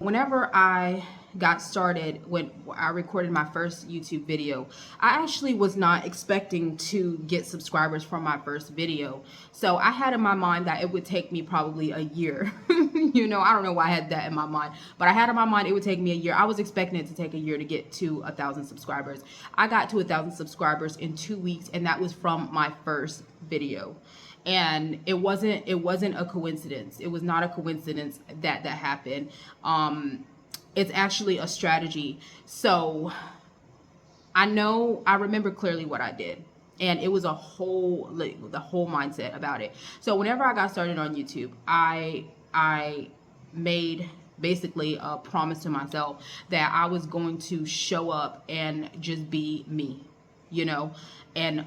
Whenever I got started, when I recorded my first YouTube video, I actually was not expecting to get subscribers from my first video. So I had in my mind that it would take me probably a year. I don't know why I had that in my mind, but I had in my mind it would take me a year. I was expecting it to take a year to get to 1,000 subscribers. I got to 1,000 subscribers in 2 weeks, and that was from my first video. And it wasn't a coincidence. It was not a coincidence that that happened. It's actually a strategy. So I remember clearly what I did, and it was the whole mindset about it. So whenever I got started on YouTube, I made basically a promise to myself that I was going to show up and just be me, and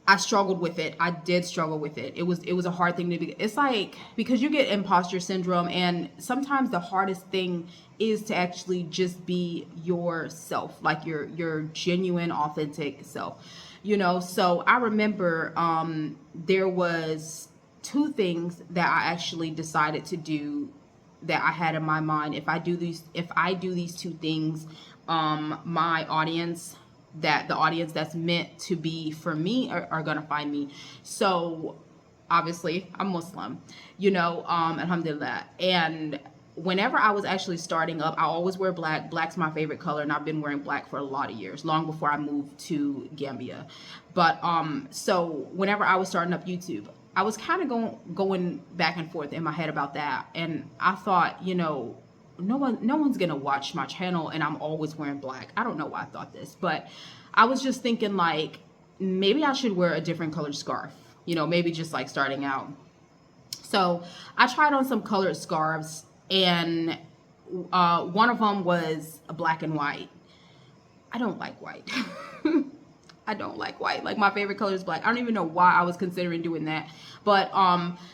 I struggled with it. I did struggle with it. It was a hard thing to be. It's like, because you get imposter syndrome, and sometimes the hardest thing is to actually just be yourself, like your genuine, authentic self. So I remember there was two things that I actually decided to do, that I had in my mind. If I do these two things, my audience, that the audience that's meant to be for me are gonna find me. So obviously I'm Muslim, alhamdulillah. And whenever I was actually starting up, I always wear black. Black's my favorite color, and I've been wearing black for a lot of years, long before I moved to Gambia. But so whenever I was starting up YouTube, I was kind of going back and forth in my head about that. And I thought, no one's gonna watch my channel and I'm always wearing black. I don't know why I thought this, but I was just thinking, like, maybe I should wear a different colored scarf, maybe just like starting out. So I tried on some colored scarves, and one of them was a black and white. I don't like white. I don't like white. Like, my favorite color is black. I don't even know why I was considering doing that. But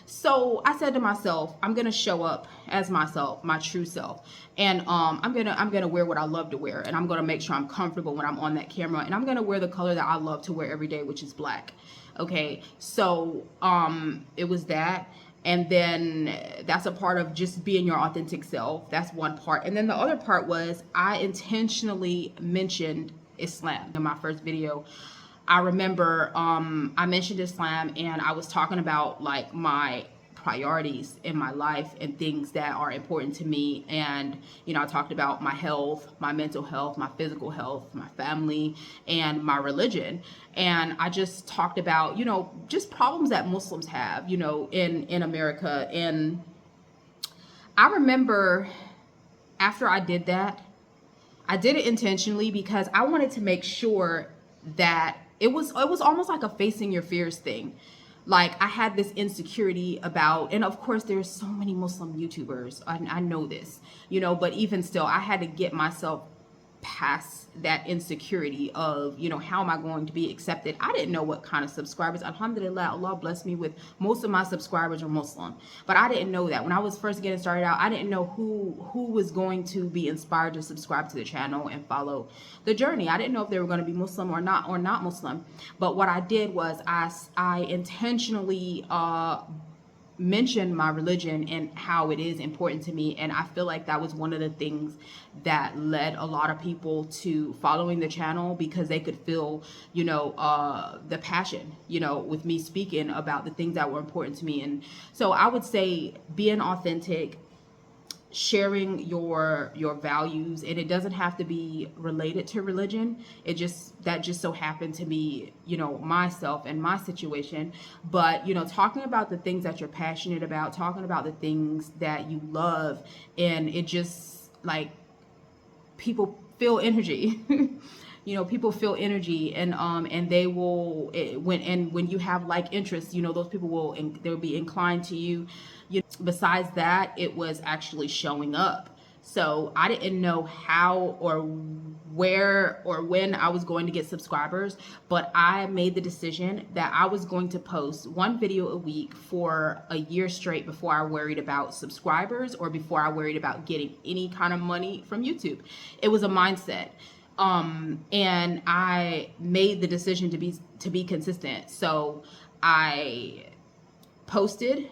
so I said to myself, I'm gonna show up as myself, my true self. And I'm gonna wear what I love to wear, and I'm gonna make sure I'm comfortable when I'm on that camera, and I'm gonna wear the color that I love to wear every day, which is black. Okay. So it was that. And then that's a part of just being your authentic self. That's one part. And then the other part was, I intentionally mentioned Islam in my first video. I remember I mentioned Islam, and I was talking about, like, my priorities in my life and things that are important to me. And I talked about my health, my mental health, my physical health, my family, and my religion. And I just talked about just problems that Muslims have in America. And I remember, after I did that, I did it intentionally, because I wanted to make sure that it was almost like a facing your fears thing. Like, I had this insecurity about, and of course there's so many Muslim YouTubers, I know this, but even still, I had to get myself past that insecurity of, how am I going to be accepted? I didn't know what kind of subscribers. Alhamdulillah, Allah blessed me with most of my subscribers are Muslim, but I didn't know that when I was first getting started out. I didn't know who was going to be inspired to subscribe to the channel and follow the journey. I didn't know if they were going to be Muslim or not Muslim. But what I did was, I intentionally mention my religion and how it is important to me. And I feel like that was one of the things that led a lot of people to following the channel, because they could feel the passion with me speaking about the things that were important to me. And so I would say, being authentic, sharing your values, and it doesn't have to be related to religion. That just so happened to be myself and my situation. But talking about the things that you're passionate about, talking about the things that you love, and it just, like, people feel energy. People feel energy, and they will, when you have like interests, those people they'll be inclined to you. Besides that, it was actually showing up. So I didn't know how or where or when I was going to get subscribers, but I made the decision that I was going to post one video a week for a year straight, before I worried about subscribers or before I worried about getting any kind of money from YouTube. It was a mindset. And I made the decision to be consistent. So I posted,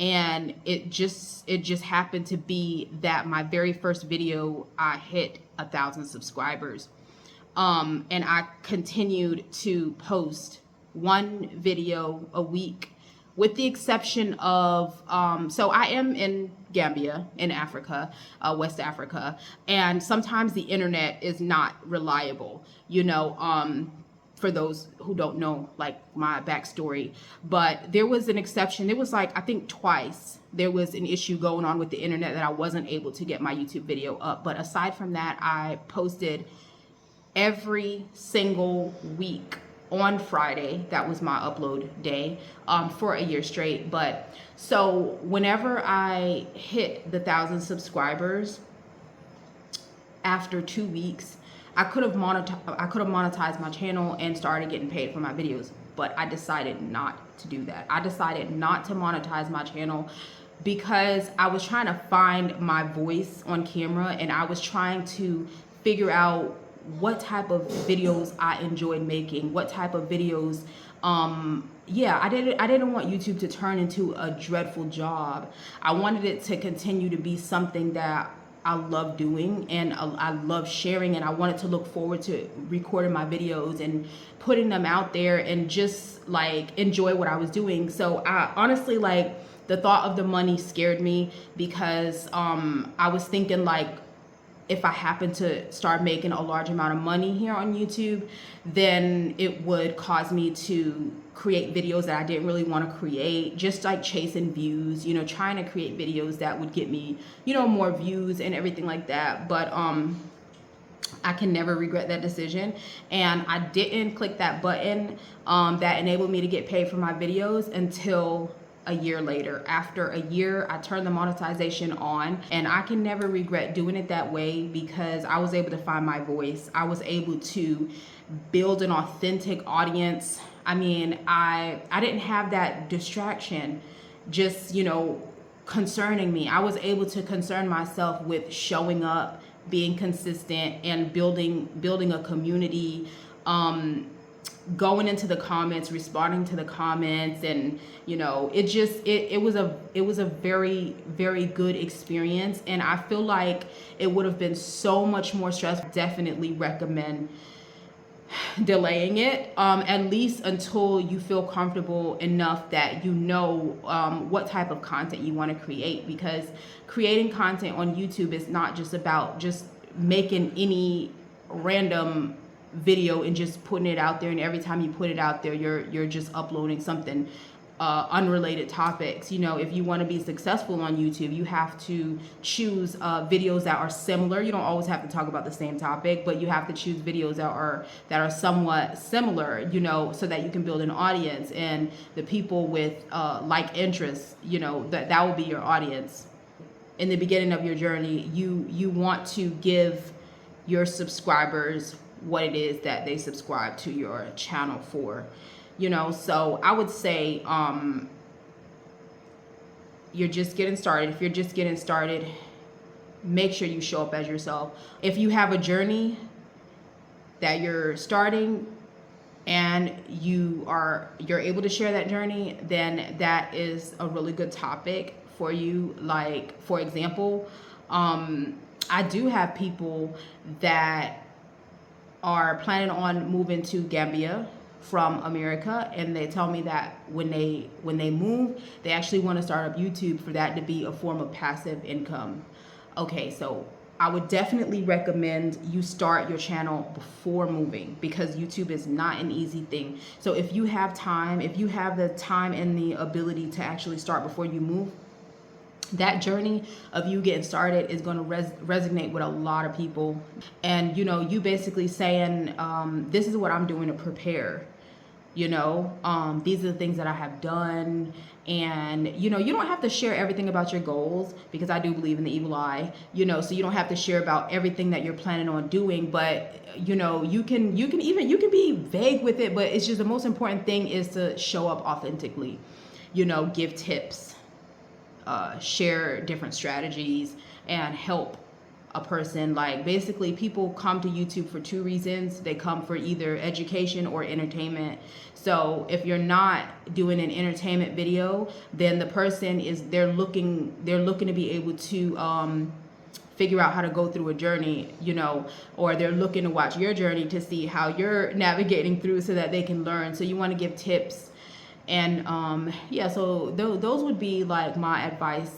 And it just happened to be that my very first video, I hit 1,000 subscribers. And I continued to post one video a week, with the exception of, so I am in Gambia, in Africa, West Africa, and sometimes the internet is not reliable, for those who don't know, like, my backstory. But there was an exception. There was, like, I think twice there was an issue going on with the internet that I wasn't able to get my YouTube video up. But aside from that, I posted every single week on Friday. That was my upload day, for a year straight. But so whenever I hit the 1,000 subscribers, after 2 weeks, I could have monetized my channel and started getting paid for my videos, but I decided not to do that. I decided not to monetize my channel because I was trying to find my voice on camera, and I was trying to figure out what type of videos I enjoyed making, what type of videos. Yeah, I didn't want YouTube to turn into a dreadful job. I wanted it to continue to be something that I love doing and I love sharing, and I wanted to look forward to recording my videos and putting them out there and just like enjoy what I was doing. So I honestly, like, the thought of the money scared me because I was thinking, like, if I happen to start making a large amount of money here on YouTube, then it would cause me to create videos that I didn't really want to create, just like chasing views, trying to create videos that would get me, more views and everything like that. But I can never regret that decision. And I didn't click that button that enabled me to get paid for my videos until a year later. After a year, I turned the monetization on, and I can never regret doing it that way because I was able to find my voice. I was able to build an authentic audience. I mean, I didn't have that distraction just, concerning me. I was able to concern myself with showing up, being consistent, and building a community, going into the comments, responding to the comments, and it was a very, very good experience. And I feel like it would have been so much more stressful. Definitely recommend delaying it, at least until you feel comfortable enough that what type of content you want to create, because creating content on YouTube is not just about just making any random video and just putting it out there, and every time you put it out there you're just uploading something unrelated topics. If you want to be successful on YouTube, you have to choose videos that are similar. You don't always have to talk about the same topic, but you have to choose videos that are somewhat similar, so that you can build an audience, and the people with like interests, that will be your audience. In the beginning of your journey, you want to give your subscribers what it is that they subscribe to your channel for. So I would say you're just getting started. If you're just getting started, make sure you show up as yourself. If you have a journey that you're starting and you're able to share that journey, then that is a really good topic for you. Like, for example, I do have people that are planning on moving to Gambia from America, and they tell me that when they move, they actually want to start up YouTube for that to be a form of passive income. Okay, so I would definitely recommend you start your channel before moving, because YouTube is not an easy thing. So if you have the time and the ability to actually start before you move, that journey of you getting started is going to resonate with a lot of people. And you basically saying, this is what I'm doing to prepare. These are the things that I have done. And you don't have to share everything about your goals, because I do believe in the evil eye, so you don't have to share about everything that you're planning on doing. But you can be vague with it, but it's just the most important thing is to show up authentically, give tips, share different strategies, and help a person. Like basically people come to YouTube for two reasons. They come for either education or entertainment. So if you're not doing an entertainment video, then the person is they're looking to be able to figure out how to go through a journey, you know, or they're looking to watch your journey to see how you're navigating through so that they can learn. So you want to give tips. And yeah, so those would be like my advice